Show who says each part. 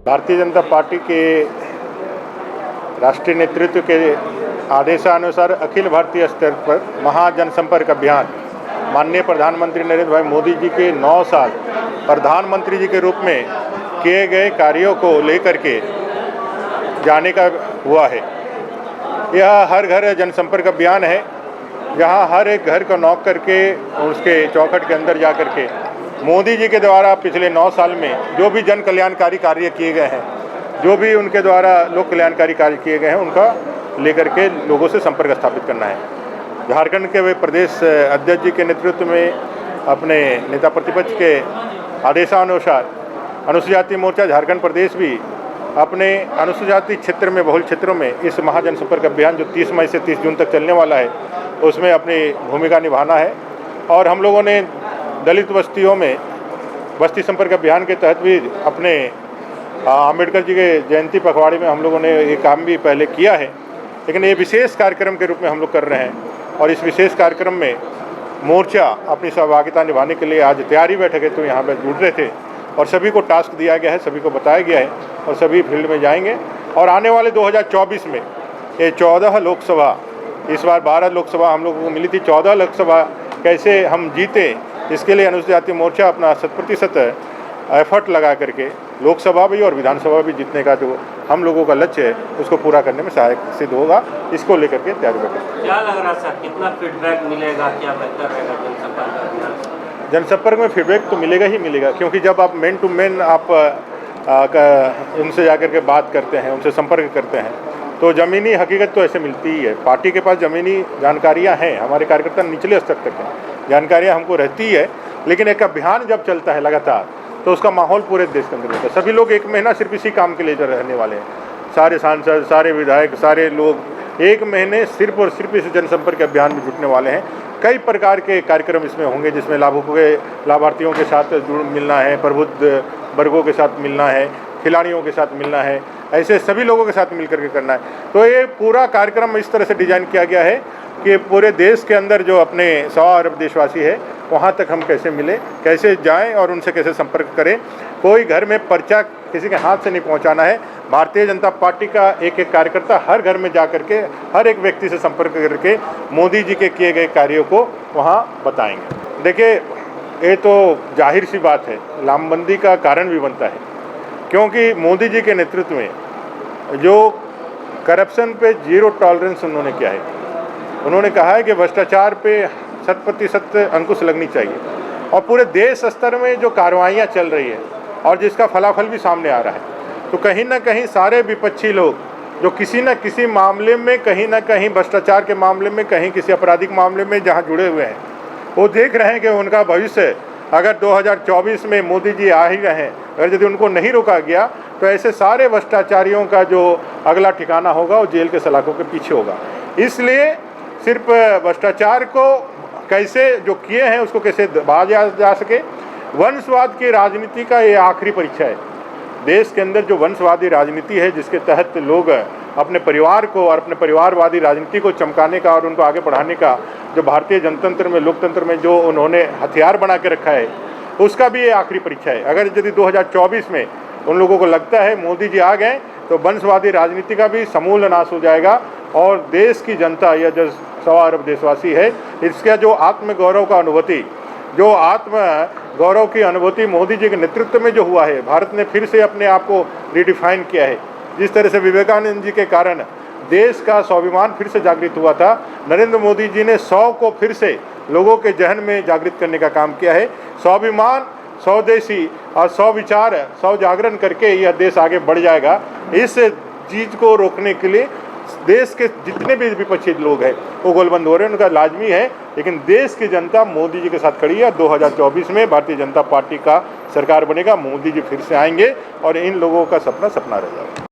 Speaker 1: Bharatiya Janata party के राष्ट्रीय नेतृत्व के आदेशानुसार अखिल भारतीय स्तर पर महाजनसंपर्क अभियान माननीय प्रधानमंत्री नरेंद्र भाई मोदी जी के 9 साल प्रधानमंत्री जी के रूप में किए गए कार्यों को लेकर के जाने का हुआ है। यह हर घर जनसंपर्क अभियान है, जहां हर एक घर को नॉक करके उसके चौखट के अंदर जा करके मोदी जी के द्वारा पिछले 9 साल में जो भी जन कल्याणकारी कार्य किए गए हैं, जो भी उनके द्वारा लोक कल्याणकारी कार्य किए गए हैं, उनका लेकर के लोगों से संपर्क स्थापित करना है। झारखंड के वे प्रदेश अध्यक्ष जी के नेतृत्व में अपने नेता प्रतिपक्ष के आदेशानुसार अनुसूचित जाति मोर्चा झारखंड प्रदेश भी अपने अनुसूचित जाति क्षेत्र में बहुल क्षेत्रों में इस महाजनसंपर्क अभियान जो 30 मई से 30 जून तक चलने वाला है, उसमें अपनी भूमिका निभाना है। और हम लोगों ने दलित बस्तियों में बस्ती संपर्क अभियान के तहत भी अपने अम्बेडकर जी के जयंती पखवाड़े में हम लोगों ने ये काम भी पहले किया है, लेकिन ये विशेष कार्यक्रम के रूप में हम लोग कर रहे हैं। और इस विशेष कार्यक्रम में मोर्चा अपनी सहभागिता निभाने के लिए आज तैयारी बैठक है तो यहाँ पर जुड़ रहे थे और सभी को टास्क दिया गया है, सभी को बताया गया है और सभी फील्ड में जाएंगे। और आने वाले 2024 में ये 14 लोकसभा, इस बार 12 लोकसभा हम लोगों को मिली थी, 14 लोकसभा कैसे हम जीते, इसके लिए अनुसूचित जाति मोर्चा अपना 100% एफर्ट लगा करके लोकसभा भी और विधानसभा भी जीतने का जो हम लोगों का लक्ष्य है उसको पूरा करने में सहायक सिद्ध होगा। इसको लेकर के तैयारी बैठे।
Speaker 2: क्या लग रहा है सर, कितना फीडबैक मिलेगा, क्या बेहतर रहेगा जनसंपर्क अभियान?
Speaker 1: जनसंपर्क में फीडबैक तो मिलेगा ही मिलेगा, क्योंकि जब आप मैन टू मैन आप उनसे जाकर के बात करते हैं, उनसे संपर्क करते हैं, तो ज़मीनी हकीकत तो ऐसे मिलती ही है। पार्टी के पास ज़मीनी जानकारियां हैं, हमारे कार्यकर्ता निचले स्तर तक हैं, जानकारियां हमको रहती है। लेकिन एक अभियान जब चलता है लगातार तो उसका माहौल पूरे देश के अंदर रहता है। सभी लोग एक महीना सिर्फ इसी काम के लिए रहने वाले हैं, सारे सांसद, सारे विधायक, सारे लोग एक महीने सिर्फ और सिर्फ इस जनसंपर्क अभियान में जुटने वाले हैं। कई प्रकार के कार्यक्रम इसमें होंगे, जिसमें लाभार्थियों के साथ मिलना है, प्रबुद्ध वर्गों के साथ मिलना है, खिलाड़ियों के साथ मिलना है, ऐसे सभी लोगों के साथ मिलकर के करना है। तो ये पूरा कार्यक्रम इस तरह से डिजाइन किया गया है कि पूरे देश के अंदर जो अपने 100 अरब देशवासी है वहाँ तक हम कैसे मिलें, कैसे जाएं और उनसे कैसे संपर्क करें। कोई घर में पर्चा किसी के हाथ से नहीं पहुँचाना है। भारतीय जनता पार्टी का एक एक कार्यकर्ता हर घर में जा करके हर एक व्यक्ति से संपर्क करके मोदी जी के किए गए कार्यों को वहाँ बताएंगे। देखिए, ये तो जाहिर सी बात है, लामबंदी का कारण भी बनता है, क्योंकि मोदी जी के नेतृत्व में जो करप्शन पे 0 टॉलरेंस उन्होंने किया है। उन्होंने कहा है कि भ्रष्टाचार पे 100% अंकुश लगनी चाहिए और पूरे देश स्तर में जो कार्रवाइयाँ चल रही है और जिसका फलाफल भी सामने आ रहा है, तो कहीं ना कहीं सारे विपक्षी लोग जो किसी न किसी मामले में, कहीं ना कहीं भ्रष्टाचार के मामले में, कहीं किसी आपराधिक मामले में जहाँ जुड़े हुए हैं, वो देख रहे हैं कि उनका भविष्य अगर 2024 में मोदी जी आ ही रहे हैं, अगर यदि उनको नहीं रोका गया तो ऐसे सारे भ्रष्टाचारियों का जो अगला ठिकाना होगा वो जेल के सलाखों के पीछे होगा। इसलिए सिर्फ भ्रष्टाचार को कैसे जो किए हैं उसको कैसे दबाया जा सके, वंशवाद की राजनीति का ये आखिरी परीक्षा है। देश के अंदर जो वंशवादी राजनीति है, जिसके तहत लोग अपने परिवार को और अपने परिवारवादी राजनीति को चमकाने का और उनको आगे बढ़ाने का जो भारतीय जनतंत्र में, लोकतंत्र में जो उन्होंने हथियार बना के रखा है, उसका भी ये आखिरी परीक्षा है। अगर यदि 2024 में उन लोगों को लगता है मोदी जी आ गए तो वंशवादी राजनीति का भी समूल नाश हो जाएगा और देश की जनता या जो 100 अरब देशवासी है, इसका जो आत्मगौरव का अनुभूति, जो आत्म गौरव की अनुभूति मोदी जी के नेतृत्व में जो हुआ है, भारत ने फिर से अपने आप को रिडिफाइन किया है। जिस तरह से विवेकानंद जी के कारण देश का स्वाभिमान फिर से जागृत हुआ था, नरेंद्र मोदी जी ने 100 को फिर से लोगों के जहन में जागृत करने का काम किया है। स्वाभिमान, स्वदेशी और 100 विचार, 100 जागरण करके यह देश आगे बढ़ जाएगा। इस चीज़ को रोकने के लिए देश के जितने भी विपक्षी लोग हैं वो गोलबंद हो रहे हैं, उनका लाजमी है। लेकिन देश की जनता मोदी जी के साथ खड़ी है। 2024 में भारतीय जनता पार्टी का सरकार बनेगा, मोदी जी फिर से आएंगे और इन लोगों का सपना सपना रह जाएगा।